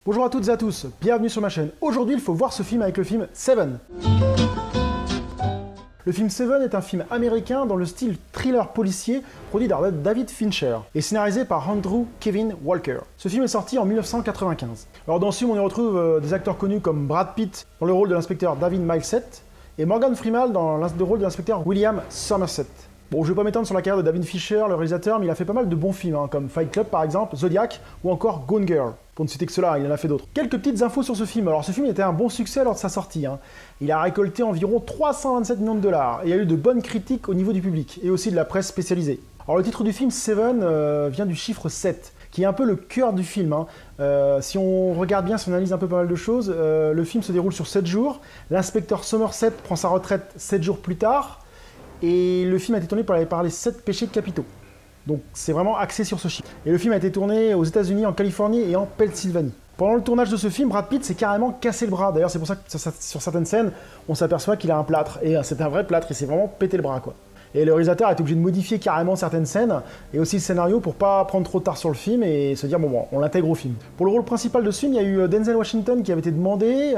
Bonjour à toutes et à tous, bienvenue sur ma chaîne. Aujourd'hui, il faut voir ce film avec le film Seven. Le film Seven est un film américain dans le style thriller policier produit par David Fincher et scénarisé par Andrew Kevin Walker. Ce film est sorti en 1995. Alors dans ce film, on y retrouve des acteurs connus comme Brad Pitt dans le rôle de l'inspecteur David Milsett et Morgan Freeman dans le rôle de l'inspecteur William Somerset. Bon, je vais pas m'étendre sur la carrière de David Fincher, le réalisateur, mais il a fait pas mal de bons films, comme Fight Club par exemple, Zodiac ou encore Gone Girl. Pour ne citer que cela, il en a fait d'autres. Quelques petites infos sur ce film. Alors ce film était un bon succès lors de sa sortie. Il a récolté environ 327 millions de dollars et il y a eu de bonnes critiques au niveau du public et aussi de la presse spécialisée. Alors le titre du film, Seven, vient du chiffre 7, qui est un peu le cœur du film. Si on regarde bien, si on analyse un peu pas mal de choses, le film se déroule sur 7 jours. L'inspecteur Somerset prend sa retraite 7 jours plus tard. Et le film a été tourné par les 7 péchés capitaux. Donc c'est vraiment axé sur ce chiffre. Et le film a été tourné aux États-Unis, en Californie et en Pennsylvanie. Pendant le tournage de ce film, Brad Pitt s'est carrément cassé le bras. D'ailleurs, c'est pour ça que sur certaines scènes, on s'aperçoit qu'il a un plâtre. Et c'est un vrai plâtre, il s'est vraiment pété le bras, quoi. Et le réalisateur a été obligé de modifier carrément certaines scènes et aussi le scénario pour pas prendre trop tard sur le film et se dire bon, on l'intègre au film. Pour le rôle principal de ce film, il y a eu Denzel Washington qui avait été demandé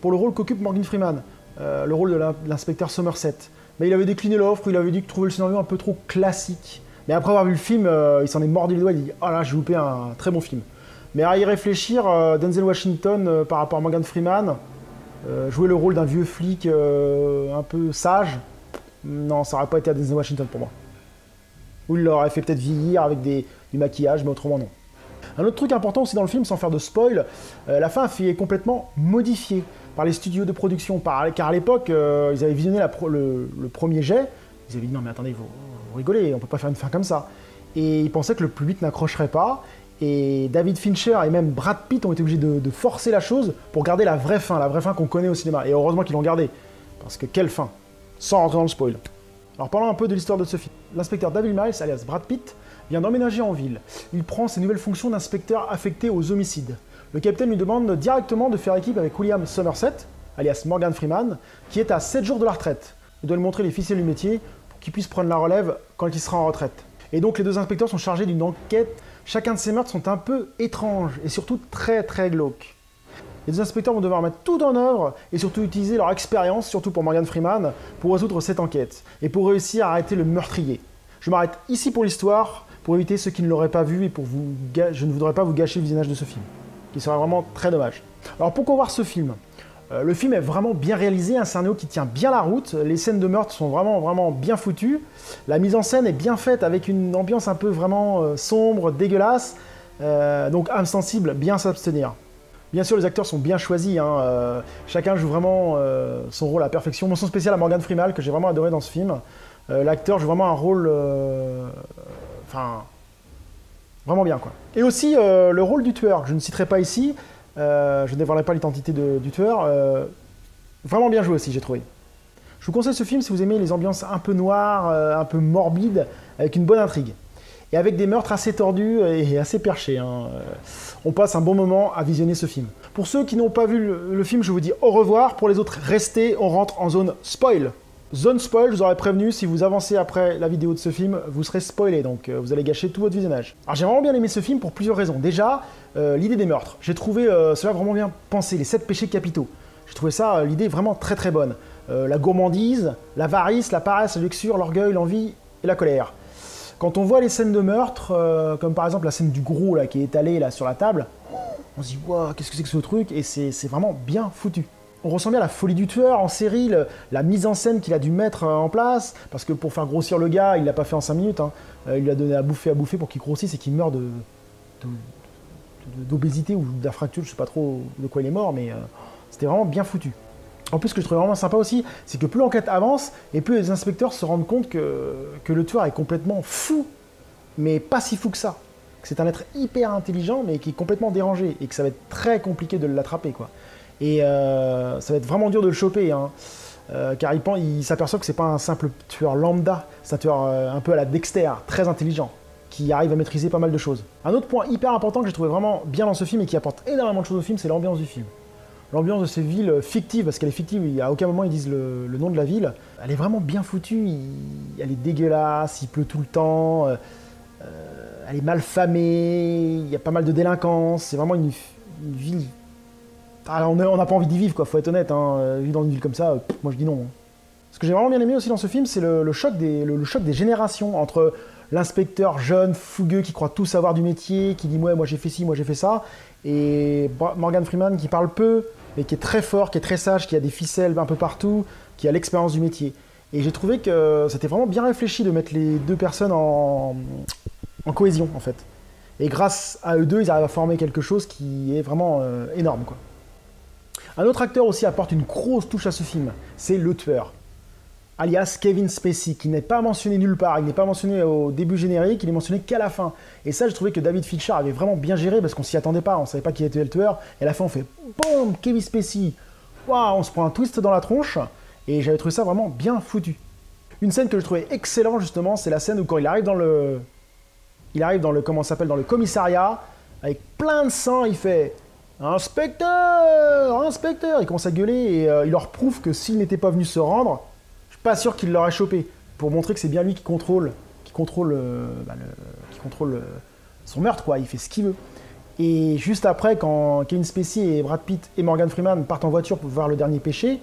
pour le rôle qu'occupe Morgan Freeman, le rôle de l'inspecteur Somerset. Mais il avait décliné l'offre, il avait dit qu'il trouvait le scénario un peu trop classique. Mais après avoir vu le film, il s'en est mordu les doigts, il dit « Ah là, j'ai loupé un très bon film ». Mais à y réfléchir, Denzel Washington, par rapport à Morgan Freeman, jouer le rôle d'un vieux flic un peu sage, non, ça n'aurait pas été à Denzel Washington pour moi. Ou il l'aurait fait peut-être vieillir avec du maquillage, mais autrement non. Un autre truc important aussi dans le film, sans faire de spoil, la fin est complètement modifiée par les studios de production, car à l'époque, ils avaient visionné le premier jet, ils avaient dit non mais attendez, vous rigolez, on peut pas faire une fin comme ça. Et ils pensaient que le public n'accrocherait pas, et David Fincher et même Brad Pitt ont été obligés de forcer la chose pour garder la vraie fin qu'on connaît au cinéma. Et heureusement qu'ils l'ont gardée, parce que quelle fin, sans rentrer dans le spoil. Alors parlons un peu de l'histoire de ce film. L'inspecteur David Miles, alias Brad Pitt, vient d'emménager en ville. Il prend ses nouvelles fonctions d'inspecteur affecté aux homicides. Le capitaine lui demande directement de faire équipe avec William Somerset, alias Morgan Freeman, qui est à 7 jours de la retraite. Il doit lui montrer les ficelles du métier pour qu'il puisse prendre la relève quand il sera en retraite. Et donc les deux inspecteurs sont chargés d'une enquête. Chacun de ces meurtres sont un peu étranges et surtout très très glauques. Les deux inspecteurs vont devoir mettre tout en œuvre et surtout utiliser leur expérience, surtout pour Morgan Freeman, pour résoudre cette enquête et pour réussir à arrêter le meurtrier. Je m'arrête ici pour l'histoire, pour éviter ceux qui ne l'auraient pas vu et je ne voudrais pas vous gâcher le visionnage de ce film, qui serait vraiment très dommage. Alors pourquoi voir ce film ? Le film est vraiment bien réalisé, un scénario qui tient bien la route, les scènes de meurtre sont vraiment bien foutues, la mise en scène est bien faite avec une ambiance un peu vraiment sombre, dégueulasse, donc âme sensible, bien s'abstenir. Bien sûr, les acteurs sont bien choisis, chacun joue vraiment son rôle à la perfection. Mention spéciale à Morgan Freeman, que j'ai vraiment adoré dans ce film. L'acteur joue vraiment un rôle... vraiment bien, quoi. Et aussi, le rôle du tueur, que je ne citerai pas ici, je ne dévoilerai pas l'identité du tueur, vraiment bien joué aussi, j'ai trouvé. Je vous conseille ce film si vous aimez les ambiances un peu noires, un peu morbides, avec une bonne intrigue. Et avec des meurtres assez tordus et assez perchés. On passe un bon moment à visionner ce film. Pour ceux qui n'ont pas vu le film, je vous dis au revoir. Pour les autres, restez, on rentre en zone spoil. Zone spoil, je vous aurais prévenu, si vous avancez après la vidéo de ce film, vous serez spoilé, donc vous allez gâcher tout votre visionnage. Alors j'ai vraiment bien aimé ce film pour plusieurs raisons. Déjà, l'idée des meurtres. J'ai trouvé cela vraiment bien pensé, les 7 péchés capitaux. J'ai trouvé ça, l'idée vraiment très très bonne. La gourmandise, l'avarice, la paresse, la luxure, l'orgueil, l'envie et la colère. Quand on voit les scènes de meurtre, comme par exemple la scène du gros là, qui est étalée là, sur la table, on se dit « Wow, qu'est-ce que c'est que ce truc ?» Et c'est vraiment bien foutu. On ressent bien la folie du tueur en série, la mise en scène qu'il a dû mettre en place, parce que pour faire grossir le gars, il l'a pas fait en 5 minutes, il lui a donné à bouffer pour qu'il grossisse et qu'il meure d'obésité ou d'infarctus, je sais pas trop de quoi il est mort, mais c'était vraiment bien foutu. En plus, ce que je trouve vraiment sympa aussi, c'est que plus l'enquête avance, et plus les inspecteurs se rendent compte que le tueur est complètement fou, mais pas si fou que ça. Que c'est un être hyper intelligent, mais qui est complètement dérangé, et que ça va être très compliqué de l'attraper, quoi. Et ça va être vraiment dur de le choper, car il s'aperçoit que c'est pas un simple tueur lambda, c'est un tueur un peu à la Dexter, très intelligent, qui arrive à maîtriser pas mal de choses. Un autre point hyper important que j'ai trouvé vraiment bien dans ce film et qui apporte énormément de choses au film, c'est l'ambiance du film. L'ambiance de ces villes fictives, parce qu'elle est fictive, à aucun moment ils disent le nom de la ville, elle est vraiment bien foutue, elle est dégueulasse, il pleut tout le temps, elle est mal famée, il y a pas mal de délinquance, c'est vraiment une ville... Ah, on n'a pas envie d'y vivre, quoi, faut être honnête, hein. Vivre dans une ville comme ça, moi je dis non. Ce que j'ai vraiment bien aimé aussi dans ce film, c'est le choc des générations entre l'inspecteur jeune, fougueux, qui croit tout savoir du métier, qui dit ouais, moi j'ai fait ci, moi j'ai fait ça, et Morgan Freeman qui parle peu, mais qui est très fort, qui est très sage, qui a des ficelles un peu partout, qui a l'expérience du métier. Et j'ai trouvé que c'était vraiment bien réfléchi de mettre les deux personnes en cohésion, en fait. Et grâce à eux deux, ils arrivent à former quelque chose qui est vraiment énorme, quoi. Un autre acteur aussi apporte une grosse touche à ce film, c'est le tueur, alias Kevin Spacey, qui n'est pas mentionné nulle part, il n'est pas mentionné au début générique, il est mentionné qu'à la fin. Et ça, je trouvais que David Fincher avait vraiment bien géré, parce qu'on s'y attendait pas, on savait pas qui était le tueur, et à la fin on fait BOUM Kevin Spacey. Waouh, on se prend un twist dans la tronche, et j'avais trouvé ça vraiment bien foutu. Une scène que je trouvais excellente justement, c'est la scène où quand il arrive dans le... comment ça s'appelle, dans le commissariat, avec plein de sang, il fait... Inspecteur, inspecteur, il commence à gueuler et il leur prouve que s'il n'était pas venu se rendre, je suis pas sûr qu'il l'aurait chopé, pour montrer que c'est bien lui qui contrôle son meurtre, quoi. Il fait ce qu'il veut. Et juste après, quand Kevin Spacey et Brad Pitt et Morgan Freeman partent en voiture pour voir Le Dernier Péché,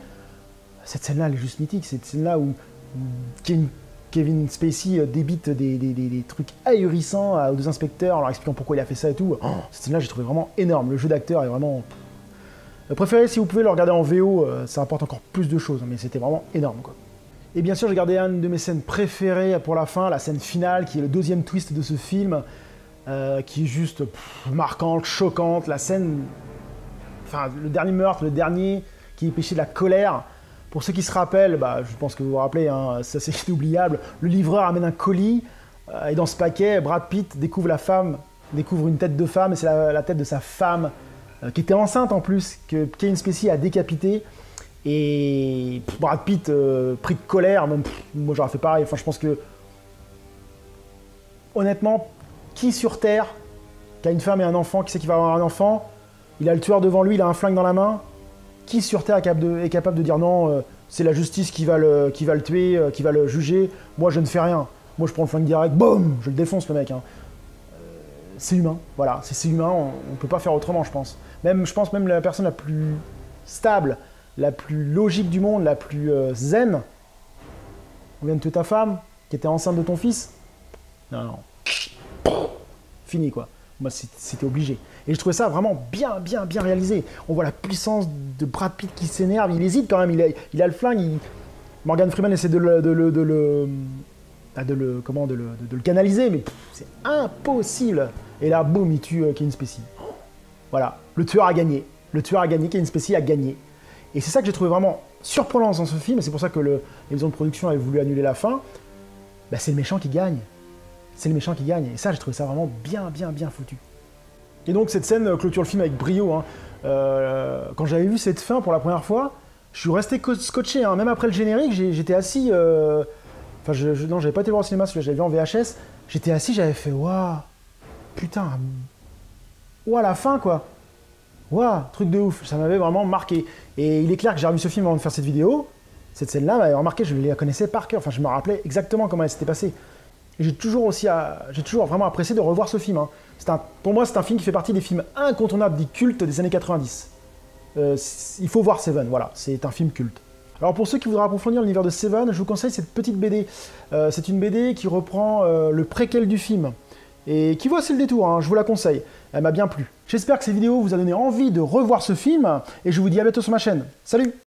cette scène-là, elle est juste mythique. Cette scène-là où Kevin Spacey débite des trucs ahurissants aux deux inspecteurs en leur expliquant pourquoi il a fait ça et tout. Oh, cette scène-là, j'ai trouvé vraiment énorme. Le jeu d'acteur est vraiment... Préférez, si vous pouvez le regarder en VO, ça apporte encore plus de choses, mais c'était vraiment énorme, quoi. Et bien sûr, j'ai gardé une de mes scènes préférées pour la fin, la scène finale, qui est le deuxième twist de ce film, qui est juste marquante, choquante. La scène... Enfin, le dernier meurtre, le dernier qui est péché de la colère... Pour ceux qui se rappellent, je pense que vous vous rappelez, hein, ça c'est inoubliable, le livreur amène un colis, et dans ce paquet, Brad Pitt découvre une tête de femme, et c'est la tête de sa femme, qui était enceinte en plus, que Kevin Spacey a décapité, et Brad Pitt, pris de colère, même, moi j'aurais fait pareil, enfin je pense que, honnêtement, qui sur Terre, qui a une femme et un enfant, qui sait qu'il va avoir un enfant, il a le tueur devant lui, il a un flingue dans la main, qui sur Terre est capable de dire non, c'est la justice qui va le tuer, qui va le juger, moi je ne fais rien. Moi je prends le flingue direct, boum, je le défonce le mec. Hein. C'est humain, voilà, c'est humain, on ne peut pas faire autrement je pense. Je pense même la personne la plus stable, la plus logique du monde, la plus zen, on vient de tuer ta femme, qui était enceinte de ton fils, non, fini quoi. Moi, c'était obligé. Et je trouvais ça vraiment bien réalisé. On voit la puissance de Brad Pitt qui s'énerve. Il hésite quand même. Il a le flingue. Morgan Freeman essaie de le canaliser, mais c'est impossible. Et là, boum, il tue Kevin Spacey. Voilà. Le tueur a gagné. Kevin Spacey a gagné. Et c'est ça que j'ai trouvé vraiment surprenant dans ce film. Et c'est pour ça que les maisons de production avaient voulu annuler la fin. C'est le méchant qui gagne. C'est le méchant qui gagne, et ça, j'ai trouvé ça vraiment bien foutu. Et donc, cette scène clôture le film avec brio, hein. Quand j'avais vu cette fin pour la première fois, je suis resté scotché, hein. Même après le générique, j'étais assis... Enfin, non, j'avais pas été voir au cinéma, celui-là, j'avais vu en VHS, j'étais assis, j'avais fait, waouh, putain, waouh, la fin, quoi. Waouh, truc de ouf, ça m'avait vraiment marqué. Et il est clair que j'ai revu ce film avant de faire cette vidéo, cette scène-là m'avait remarqué, je la connaissais par cœur, enfin, je me rappelais exactement comment elle s'était passée. J'ai toujours vraiment apprécié de revoir ce film. Hein. Pour moi, c'est un film qui fait partie des films incontournables, des cultes des années 90. Il faut voir Seven, voilà, c'est un film culte. Alors pour ceux qui voudraient approfondir l'univers de Seven, je vous conseille cette petite BD. C'est une BD qui reprend le préquel du film, et qui vaut assez le détour, hein, je vous la conseille. Elle m'a bien plu. J'espère que cette vidéo vous a donné envie de revoir ce film, et je vous dis à bientôt sur ma chaîne. Salut!